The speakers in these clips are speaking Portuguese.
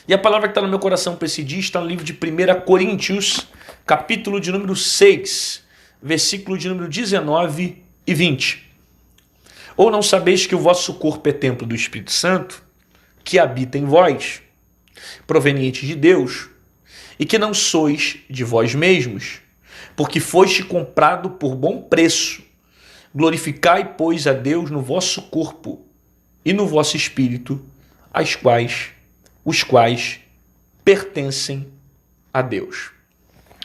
E a palavra que está no meu coração para esse dia está no livro de 1 Coríntios, capítulo de número 6, versículo de número 19 e 20. Ou não sabeis que o vosso corpo é templo do Espírito Santo, que habita em vós, proveniente de Deus, e que não sois de vós mesmos, porque foste comprado por bom preço. Glorificai, pois, a Deus no vosso corpo e no vosso espírito, os quais pertencem a Deus.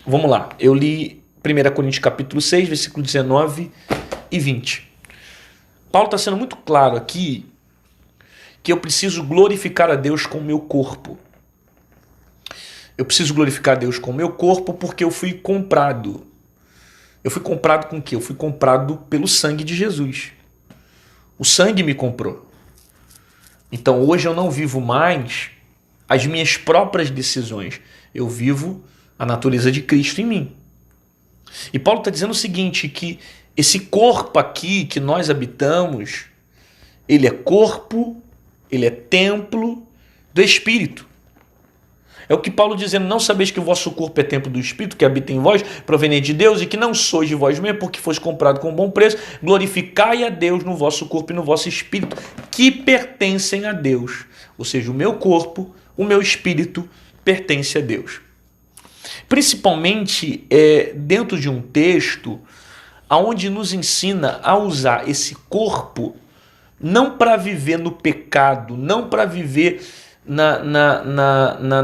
Vamos lá, eu li 1 Coríntios capítulo 6, versículo 19 e 20. Paulo está sendo muito claro aqui que eu preciso glorificar a Deus com o meu corpo. Eu preciso glorificar a Deus com o meu corpo porque eu fui comprado. Eu fui comprado com o quê? Eu fui comprado pelo sangue de Jesus. O sangue me comprou. Então hoje eu não vivo mais as minhas próprias decisões. Eu vivo a natureza de Cristo em mim. E Paulo está dizendo o seguinte, que esse corpo aqui que nós habitamos, ele é corpo, ele é templo do Espírito. É o que Paulo dizendo, não sabeis que o vosso corpo é templo do Espírito, que habita em vós, proveniente de Deus, e que não sois de vós mesmos, porque foste comprado com bom preço. Glorificai a Deus no vosso corpo e no vosso espírito, que pertencem a Deus. Ou seja, o meu corpo, o meu espírito pertence a Deus. Principalmente dentro de um texto onde nos ensina a usar esse corpo não para viver no pecado, não para viver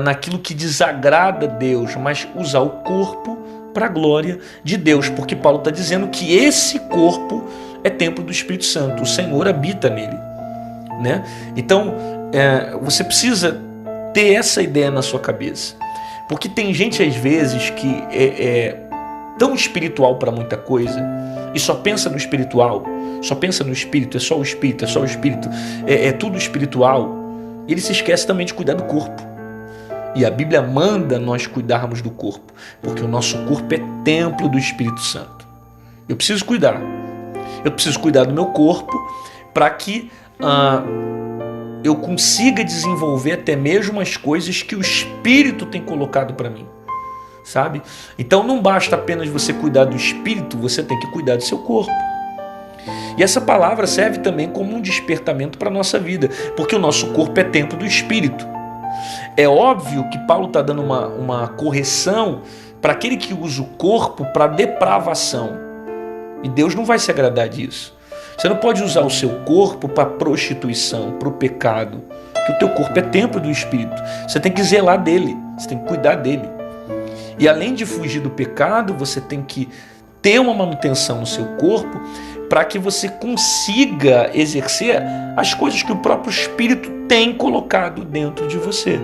naquilo que desagrada a Deus, mas usar o corpo para a glória de Deus, porque Paulo está dizendo que esse corpo é templo do Espírito Santo, o Senhor habita nele, né? Então, você precisa ter essa ideia na sua cabeça, porque tem gente às vezes que é tão espiritual para muita coisa e só pensa no espiritual, só pensa no espírito, é só o espírito, é tudo espiritual. Ele se esquece também de cuidar do corpo. E a Bíblia manda nós cuidarmos do corpo, porque o nosso corpo é templo do Espírito Santo. Eu preciso cuidar. Eu preciso cuidar do meu corpo para que eu consiga desenvolver até mesmo as coisas que o Espírito tem colocado para mim. Sabe? Então não basta apenas você cuidar do Espírito, você tem que cuidar do seu corpo. E essa palavra serve também como um despertamento para a nossa vida, porque o nosso corpo é templo do Espírito. É óbvio que Paulo está dando uma correção para aquele que usa o corpo para depravação. E Deus não vai se agradar disso. Você não pode usar o seu corpo para prostituição, para o pecado, porque o teu corpo é templo do Espírito. Você tem que zelar dele, você tem que cuidar dele. E além de fugir do pecado, você tem que ter uma manutenção no seu corpo para que você consiga exercer as coisas que o próprio Espírito tem colocado dentro de você.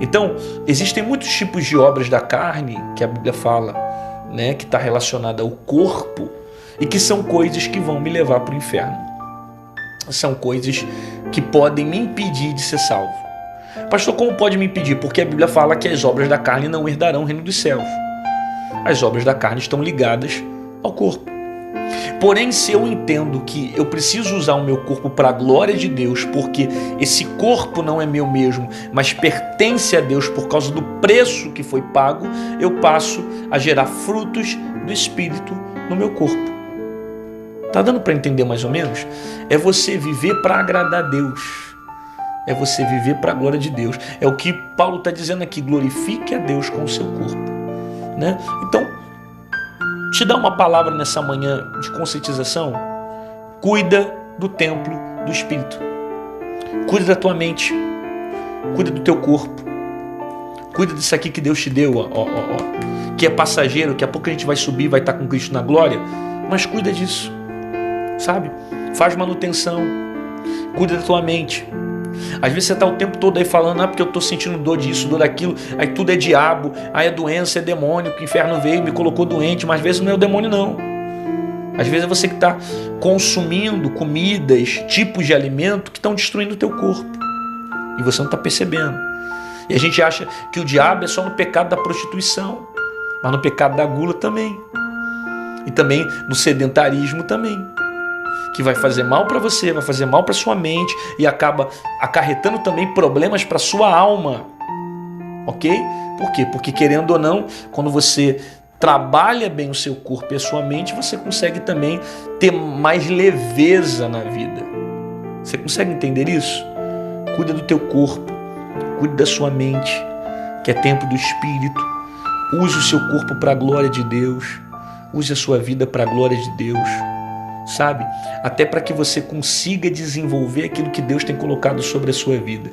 Então, existem muitos tipos de obras da carne que a Bíblia fala, né, que está relacionada ao corpo e que são coisas que vão me levar para o inferno. São coisas que podem me impedir de ser salvo. Pastor, como pode me impedir? Porque a Bíblia fala que as obras da carne não herdarão o reino dos céus. As obras da carne estão ligadas ao corpo. Porém, se eu entendo que eu preciso usar o meu corpo para a glória de Deus, porque esse corpo não é meu mesmo, mas pertence a Deus por causa do preço que foi pago, eu passo a gerar frutos do Espírito no meu corpo. Tá dando para entender mais ou menos? É você viver para agradar a Deus. É você viver para a glória de Deus. É o que Paulo está dizendo aqui, glorifique a Deus com o seu corpo. Né? Então, te dá uma palavra nessa manhã de conscientização. Cuida do templo do Espírito. Cuida da tua mente. Cuida do teu corpo. Cuida disso aqui que Deus te deu, que é passageiro, que a pouco a gente vai subir, vai estar com Cristo na glória, mas cuida disso, sabe? Faz manutenção. Cuida da tua mente. Às vezes você está o tempo todo aí falando, porque eu estou sentindo dor disso, dor daquilo, aí tudo é diabo, aí é doença, é demônio, que o inferno veio e me colocou doente, mas às vezes não é o demônio não. Às vezes é você que está consumindo comidas, tipos de alimento que estão destruindo o teu corpo e você não está percebendo. E a gente acha que o diabo é só no pecado da prostituição, mas no pecado da gula também, e também no sedentarismo também. que vai fazer mal para você, vai fazer mal para sua mente e acaba acarretando também problemas para sua alma. Ok? Por quê? Porque querendo ou não, quando você trabalha bem o seu corpo e a sua mente, você consegue também ter mais leveza na vida. Você consegue entender isso? Cuida do teu corpo, cuide da sua mente, que é templo do Espírito. Use o seu corpo para a glória de Deus. Use a sua vida para a glória de Deus. Sabe? Até para que você consiga desenvolver aquilo que Deus tem colocado sobre a sua vida.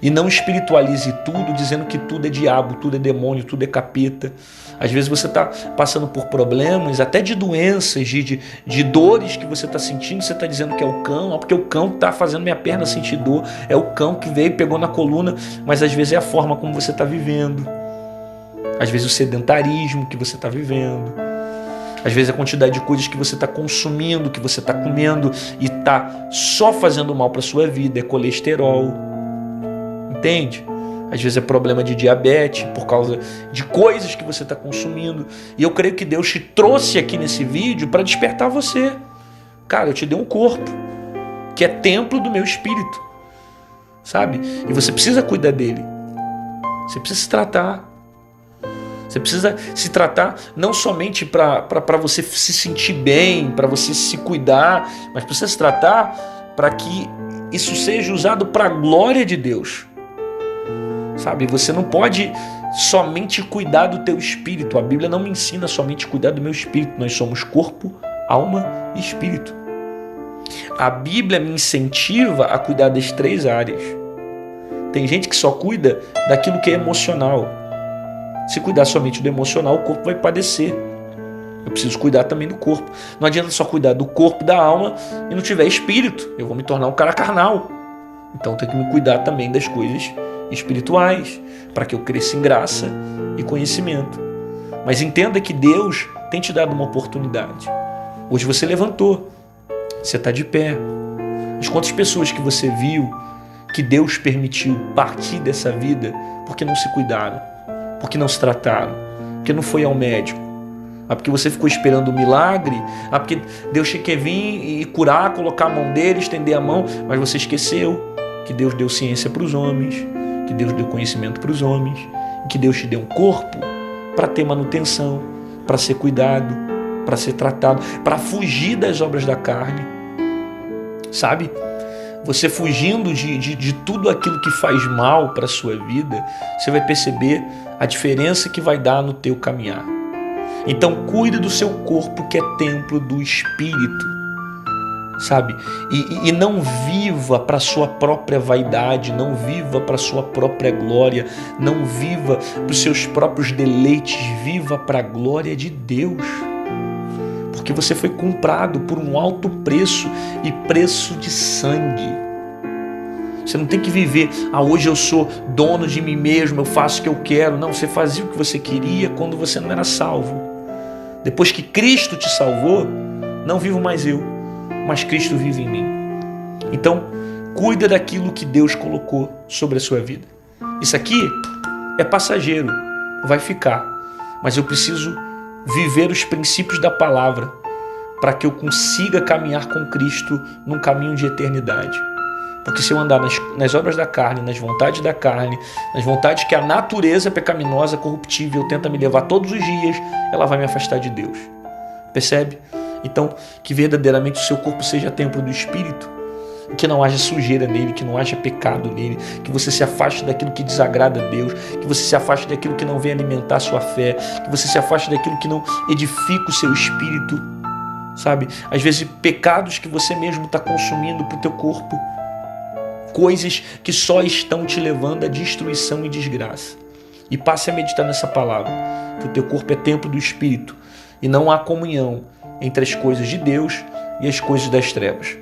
E não espiritualize tudo dizendo que tudo é diabo, tudo é demônio, tudo é capeta. Às vezes você está passando por problemas, até de doenças, de dores que você está sentindo, você está dizendo que é o cão, porque o cão está fazendo minha perna sentir dor, é o cão que veio e pegou na coluna, mas às vezes é a forma como você está vivendo. Às vezes o sedentarismo que você está vivendo. Às vezes a quantidade de coisas que você está consumindo, que você está comendo e está só fazendo mal para a sua vida, é colesterol. Entende? Às vezes é problema de diabetes por causa de coisas que você está consumindo. E eu creio que Deus te trouxe aqui nesse vídeo para despertar você. Cara, eu te dei um corpo que é templo do meu espírito. Sabe? E você precisa cuidar dele. Você precisa se tratar. Você precisa se tratar não somente para você se sentir bem, para você se cuidar, mas precisa se tratar para que isso seja usado para a glória de Deus. Sabe, você não pode somente cuidar do teu espírito. A Bíblia não me ensina somente a cuidar do meu espírito. Nós somos corpo, alma e espírito. A Bíblia me incentiva a cuidar das 3 áreas. Tem gente que só cuida daquilo que é emocional. Se cuidar somente do emocional, o corpo vai padecer. Eu preciso cuidar também do corpo. Não adianta só cuidar do corpo e da alma e não tiver espírito. Eu vou me tornar um cara carnal. Então eu tenho que me cuidar também das coisas espirituais, para que eu cresça em graça e conhecimento. Mas entenda que Deus tem te dado uma oportunidade. Hoje você levantou, você está de pé. Mas quantas pessoas que você viu que Deus permitiu partir dessa vida porque não se cuidaram, porque não se trataram, porque não foi ao médico, porque você ficou esperando um milagre, porque Deus quer vir e curar, colocar a mão dele, estender a mão, mas você esqueceu que Deus deu ciência para os homens, que Deus deu conhecimento para os homens, que Deus te deu um corpo para ter manutenção, para ser cuidado, para ser tratado, para fugir das obras da carne. Sabe? Você fugindo de tudo aquilo que faz mal para a sua vida, você vai perceber a diferença que vai dar no teu caminhar. Então cuide do seu corpo, que é templo do Espírito, sabe? E não viva para sua própria vaidade, não viva para sua própria glória, não viva para os seus próprios deleites, viva para a glória de Deus. Porque você foi comprado por um alto preço e preço de sangue. Você não tem que viver, hoje eu sou dono de mim mesmo, eu faço o que eu quero. Não, você fazia o que você queria quando você não era salvo. Depois que Cristo te salvou, não vivo mais eu, mas Cristo vive em mim. Então, cuida daquilo que Deus colocou sobre a sua vida. Isso aqui é passageiro, vai ficar, mas eu preciso viver os princípios da palavra para que eu consiga caminhar com Cristo num caminho de eternidade. Porque se eu andar nas obras da carne, nas vontades da carne, nas vontades que a natureza pecaminosa, corruptível tenta me levar todos os dias, ela vai me afastar de Deus. Percebe? Então, que verdadeiramente o seu corpo seja templo do Espírito, que não haja sujeira nele, que não haja pecado nele, que você se afaste daquilo que desagrada a Deus, que você se afaste daquilo que não vem alimentar a sua fé, que você se afaste daquilo que não edifica o seu espírito, sabe? Às vezes pecados que você mesmo está consumindo para o teu corpo, coisas que só estão te levando à destruição e desgraça. E passe a meditar nessa palavra, que o teu corpo é templo do Espírito e não há comunhão entre as coisas de Deus e as coisas das trevas.